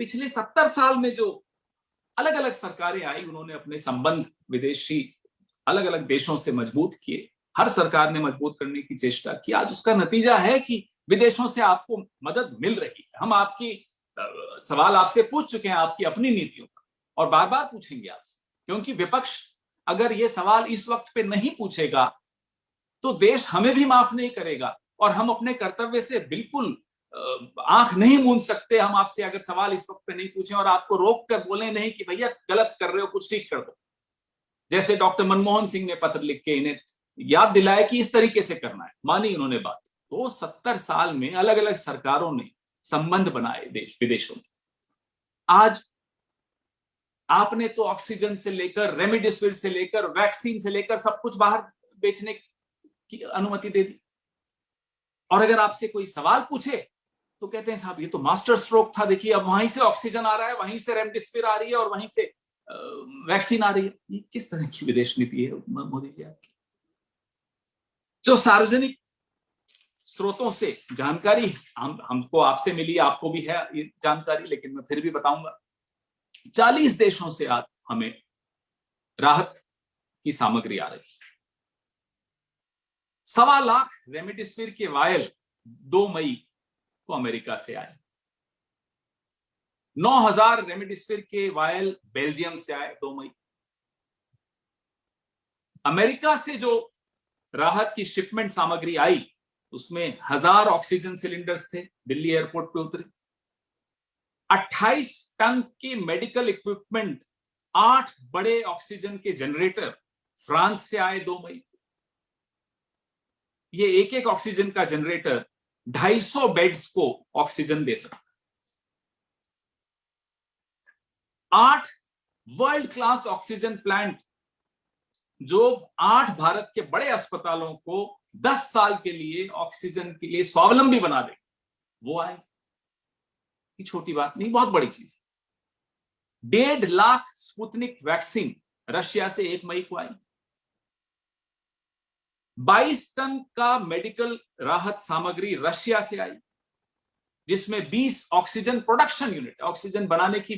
पिछले 70 साल में जो अलग अलग सरकारें आई, उन्होंने अपने संबंध विदेशी अलग अलग देशों से मजबूत किए। हर सरकार ने मजबूत करने की चेष्टा की। आज उसका नतीजा है कि विदेशों से आपको मदद मिल रही है। हम आपकी सवाल आपसे पूछ चुके हैं आपकी अपनी नीतियों का, और बार बार पूछेंगे आपसे, क्योंकि विपक्ष अगर ये सवाल इस वक्त पे नहीं पूछेगा तो देश हमें भी माफ नहीं करेगा, और हम अपने कर्तव्य से बिल्कुल आंख नहीं मूंद सकते। हम आपसे अगर सवाल इस वक्त पे नहीं पूछें और आपको रोक कर बोले नहीं कि भैया गलत कर रहे हो, कुछ ठीक कर दो, जैसे डॉक्टर मनमोहन सिंह ने पत्र लिख के इन्हें याद दिलाया कि इस तरीके से करना है, मानी उन्होंने बात। तो 70 साल में अलग अलग सरकारों ने संबंध बनाए देश विदेशों में। आज आपने तो ऑक्सीजन से लेकर रेमडेसिविर से लेकर वैक्सीन से लेकर सब कुछ बाहर बेचने की अनुमति दे दी, और अगर आपसे कोई सवाल पूछे तो कहते हैं साहब ये तो मास्टर स्ट्रोक था, देखिए अब वहीं से ऑक्सीजन आ रहा है, वहीं से रेमडेसिविर आ रही है और वहीं से वैक्सीन आ रही है। ये किस तरह की विदेश नीति है मोदी जी आपकी? जो सार्वजनिक स्रोतों से जानकारी हमको आपसे मिली, आपको भी है ये जानकारी, लेकिन मैं फिर भी बताऊंगा। 40 देशों से आज हमें राहत की सामग्री आ रही है। 1.25 लाख रेमडेसिविर के वायल 2 मई को अमेरिका से आए। 9,000 रेमडेसिविर के वायल बेल्जियम से आए 2 मई। अमेरिका से जो राहत की शिपमेंट सामग्री आई उसमें 1000 ऑक्सीजन सिलेंडर्स थे, दिल्ली एयरपोर्ट पे उतरे। 28 टन की मेडिकल इक्विपमेंट, 8 बड़े ऑक्सीजन के जनरेटर फ्रांस से आए 2 मई। ये एक ऑक्सीजन का जनरेटर 250 बेड्स को ऑक्सीजन दे सकता है। 8 वर्ल्ड क्लास ऑक्सीजन प्लांट जो 8 भारत के बड़े अस्पतालों को 10 साल के लिए ऑक्सीजन के लिए स्वावलंबी बना दे, वो आए। ये छोटी बात नहीं, बहुत बड़ी चीज है। 1.5 लाख स्पुतनिक वैक्सीन रशिया से 1 मई को आई। 22 टन का मेडिकल राहत सामग्री रशिया से आई, जिसमें 20 ऑक्सीजन प्रोडक्शन यूनिट, ऑक्सीजन बनाने की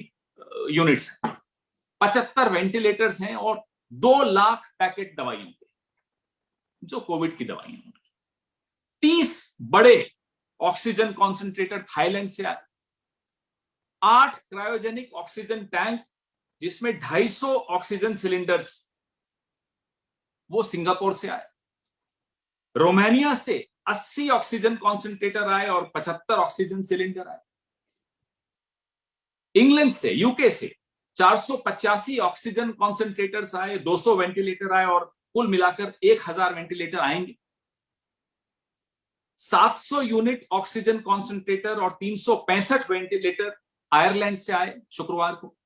यूनिट्स हैं, 75 वेंटिलेटर्स हैं और 2 लाख पैकेट दवाइयों के, जो कोविड की दवाइयां हैं। 30 बड़े ऑक्सीजन कॉन्सेंट्रेटर थाईलैंड से आए। 8 क्रायोजेनिक ऑक्सीजन टैंक, जिसमें 250 ऑक्सीजन सिलेंडर्स, वो सिंगापुर से आए। रोमानिया से 80 ऑक्सीजन कॉन्सेंट्रेटर आए और 75 ऑक्सीजन सिलेंडर आए। इंग्लैंड से, यूके से 485 ऑक्सीजन कॉन्सेंट्रेटर्स आए, 200 वेंटिलेटर आए और कुल मिलाकर 1000 वेंटिलेटर आएंगे। 700 यूनिट ऑक्सीजन कॉन्सेंट्रेटर और 365 वेंटिलेटर आयरलैंड से आए शुक्रवार को।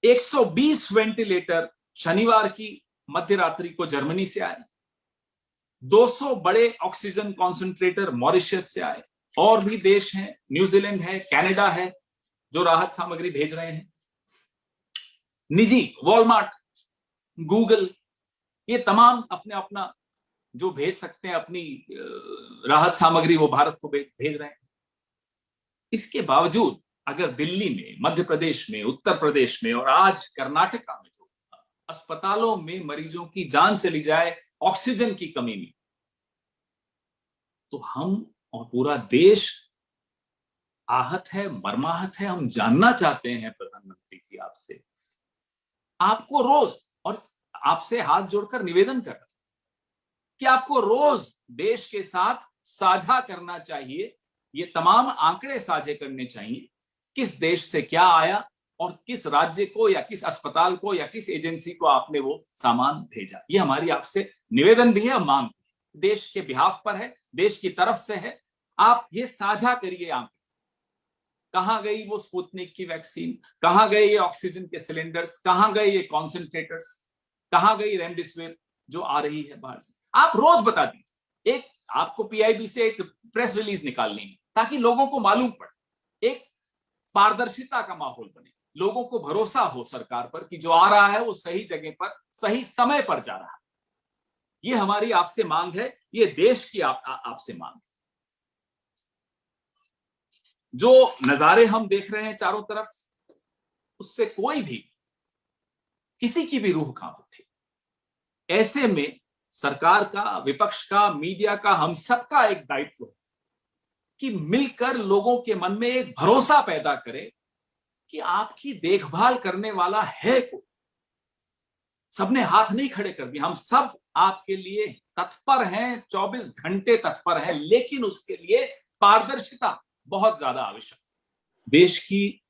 120 वेंटिलेटर शनिवार की मध्यरात्रि को जर्मनी से आए। 200 बड़े ऑक्सीजन कॉन्सेंट्रेटर मॉरिशस से आए। और भी देश हैं, न्यूजीलैंड है, कनाडा है, जो राहत सामग्री भेज रहे हैं। निजी वॉलमार्ट, गूगल, ये तमाम अपने अपना जो भेज सकते हैं अपनी राहत सामग्री, वो भारत को भेज रहे हैं। इसके बावजूद अगर दिल्ली में, मध्य प्रदेश में, उत्तर प्रदेश में और आज कर्नाटका में जो अस्पतालों में मरीजों की जान चली जाए ऑक्सीजन की कमी में, तो हम और पूरा देश आहत है, मर्माहत है। हम जानना चाहते हैं प्रधानमंत्री जी आपसे, आपको रोज, और आपसे हाथ जोड़कर निवेदन कर रहे हैं कि आपको रोज देश के साथ साझा करना चाहिए, ये तमाम आंकड़े साझे करने चाहिए, किस देश से क्या आया और किस राज्य को या किस अस्पताल को या किस एजेंसी को आपने वो सामान भेजा। ये हमारी आपसे निवेदन भी है, मांग देश के बिहाफ पर है, देश की तरफ से है। आप ये साझा करिए आंकड़े, कहां गई वो स्पुतनिक की वैक्सीन, कहां गए ये ऑक्सीजन के सिलेंडर्स, कहां गए ये कॉन्सेंट्रेटर्स, कहां गई रेमडेसिविर जो आ रही है बाहर से। आप रोज बता दीजिए। एक आपको पीआईबी से एक प्रेस रिलीज निकालनी है ताकि लोगों को मालूम पड़े, एक पारदर्शिता का माहौल बने, लोगों को भरोसा हो सरकार पर कि जो आ रहा है वो सही जगह पर सही समय पर जा रहा है। ये हमारी आपसे मांग है, ये देश की आपसे मांग है। जो नजारे हम देख रहे हैं चारों तरफ, उससे कोई भी, किसी की भी रूह कांप उठे। ऐसे में सरकार का, विपक्ष का, मीडिया का, हम सबका एक दायित्व है कि मिलकर लोगों के मन में एक भरोसा पैदा करें कि आपकी देखभाल करने वाला है कोई। सबने हाथ नहीं खड़े कर दिए, हम सब आपके लिए तत्पर हैं, 24 घंटे तत्पर हैं, लेकिन उसके लिए पारदर्शिता बहुत ज्यादा आवश्यक। देश की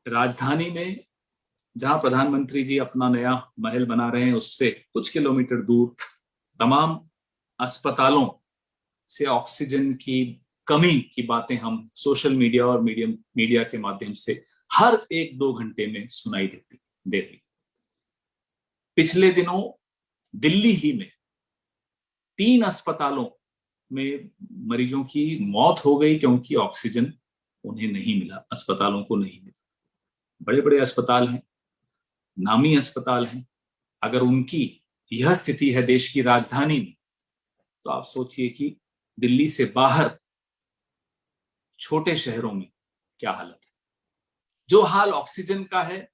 राजधानी में जहां प्रधानमंत्री जी अपना नया महल बना रहे हैं, उससे कुछ किलोमीटर दूर तमाम अस्पतालों से ऑक्सीजन की कमी की बातें हम सोशल मीडिया और मीडिया के माध्यम से हर 1-2 घंटे में सुनाई देती। पिछले दिनों दिल्ली ही में 3 अस्पतालों में मरीजों की मौत हो गई क्योंकि ऑक्सीजन उन्हें नहीं मिला, अस्पतालों को नहीं मिला। बड़े बड़े अस्पताल हैं, नामी अस्पताल हैं, अगर उनकी यह स्थिति है देश की राजधानी में, तो आप सोचिए कि दिल्ली से बाहर छोटे शहरों में क्या हालत है। जो हाल ऑक्सीजन का है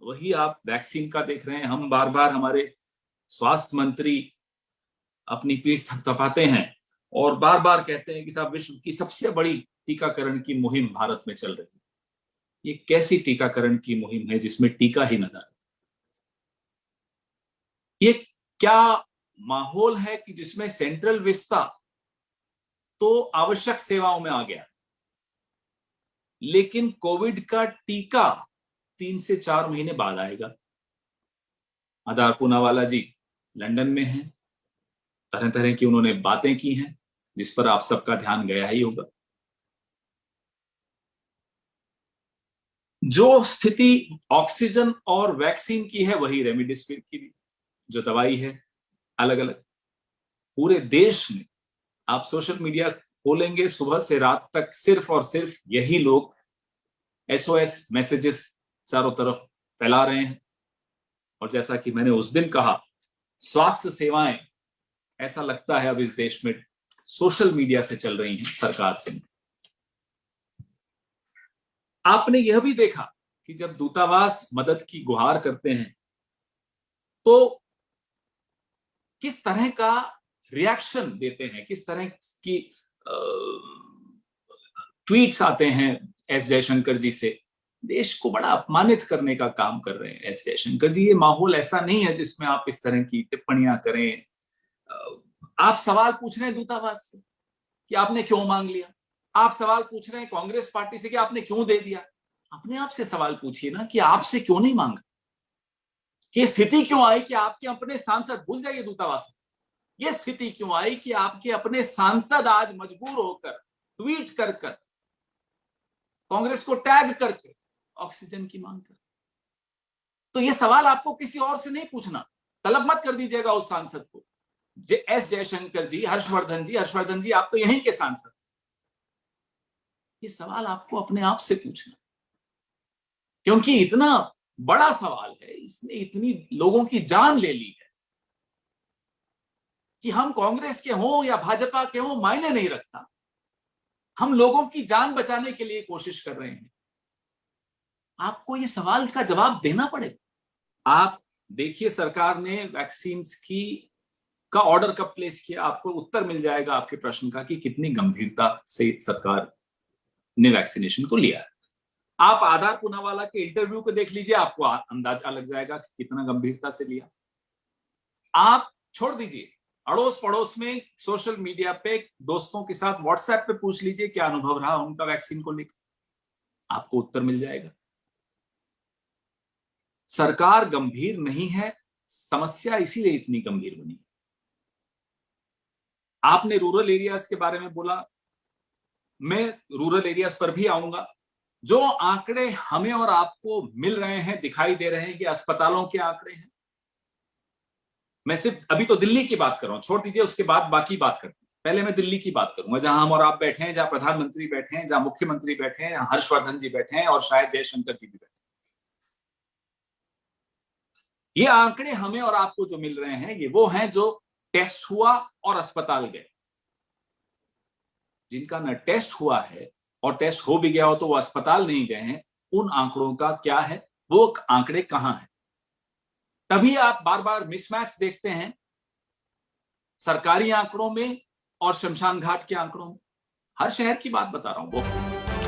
वही आप वैक्सीन का देख रहे हैं। हम बार बार हमारे स्वास्थ्य मंत्री अपनी पीठ थपथपाते हैं और बार बार कहते हैं कि साहब विश्व की सबसे बड़ी टीकाकरण की मुहिम भारत में चल रही है। ये कैसी टीकाकरण की मुहिम है जिसमें टीका ही नजर? ये क्या माहौल है कि जिसमें सेंट्रल विस्ता तो आवश्यक सेवाओं में आ गया, लेकिन कोविड का टीका 3 से 4 महीने बाद आएगा। आधार पूनावाला जी लंदन में हैं, तरह तरह की उन्होंने बातें की हैं जिस पर आप सबका ध्यान गया ही होगा। जो स्थिति ऑक्सीजन और वैक्सीन की है वही रेमडेसिविर की भी, जो दवाई है अलग अलग। पूरे देश में आप सोशल मीडिया खोलेंगे सुबह से रात तक, सिर्फ और सिर्फ यही लोग SOS मैसेजेस चारों तरफ फैला रहे हैं। और जैसा कि मैंने उस दिन कहा, स्वास्थ्य सेवाएं ऐसा लगता है अब इस देश में सोशल मीडिया से चल रही हैं, सरकार से। आपने यह भी देखा कि जब दूतावास मदद की गुहार करते हैं तो किस तरह का रिएक्शन देते हैं, किस तरह की ट्वीट्स आते हैं एस जयशंकर जी से। देश को बड़ा अपमानित करने का काम कर रहे हैं एस जयशंकर जी। ये माहौल ऐसा नहीं है जिसमें आप इस तरह की टिप्पणियां करें। आप सवाल पूछ रहे हैं दूतावास से कि आपने क्यों मांग लिया, आप सवाल पूछ रहे हैं कांग्रेस पार्टी से कि आपने क्यों दे दिया। अपने आप से सवाल पूछिए ना कि आपसे क्यों नहीं मांगा, कि स्थिति क्यों आई कि आपके अपने सांसद, भूल जाइए दूतावास में, ये स्थिति क्यों आई कि आपके अपने सांसद आज मजबूर होकर ट्वीट कर कांग्रेस को टैग करके ऑक्सीजन की मांग कर। तो ये सवाल आपको किसी और से नहीं पूछना, तलब मत कर दीजिएगा उस सांसद को। एस जयशंकर जी, हर्षवर्धन जी आप तो यहीं के सांसद। ये सवाल आपको अपने आप से पूछना, क्योंकि इतना बड़ा सवाल है, इसने इतनी लोगों की जान ले ली है कि हम कांग्रेस के हों या भाजपा के हों मायने नहीं रखता। हम लोगों की जान बचाने के लिए कोशिश कर रहे हैं। आपको ये सवाल का जवाब देना पड़ेगा। आप देखिए सरकार ने वैक्सीन का ऑर्डर कब प्लेस किया, आपको उत्तर मिल जाएगा आपके प्रश्न का कि कितनी गंभीरता से सरकार ने वैक्सीनेशन को लिया है। आप आधार पूनावाला के इंटरव्यू को देख लीजिए, आपको अंदाजा लग जाएगा कि कितना गंभीरता से लिया। आप छोड़ दीजिए, अड़ोस पड़ोस में सोशल मीडिया पे दोस्तों के साथ व्हाट्सएप पे पूछ लीजिए क्या अनुभव रहा उनका वैक्सीन को लेकर, आपको उत्तर मिल जाएगा। सरकार गंभीर नहीं है, समस्या इसीलिए इतनी गंभीर बनी। आपने रूरल एरियाज के बारे में बोला, मैं रूरल एरियाज पर भी आऊंगा। जो आंकड़े हमें और आपको मिल रहे हैं, दिखाई दे रहे हैं कि अस्पतालों के आंकड़े हैं। मैं सिर्फ अभी तो दिल्ली की बात कर रहा हूं, छोड़ दीजिए उसके बाद बाकी बात करते हैं। पहले मैं दिल्ली की बात करूंगा, जहां हम और आप बैठे हैं, जहां प्रधानमंत्री बैठे हैं, जहां मुख्यमंत्री बैठे हैं, हर्षवर्धन जी बैठे हैं और शायद जयशंकर जी भी बैठे हैं। ये आंकड़े हमें और आपको जो मिल रहे हैं, ये वो हैं जो टेस्ट हुआ और अस्पताल गए। जिनका न टेस्ट हुआ है और टेस्ट हो भी गया हो तो वो अस्पताल नहीं गए हैं, उन आंकड़ों का क्या है, वो आंकड़े कहां हैं? तभी आप बार बार मिसमैच देखते हैं सरकारी आंकड़ों में और शमशान घाट के आंकड़ों में। हर शहर की बात बता रहा हूं वो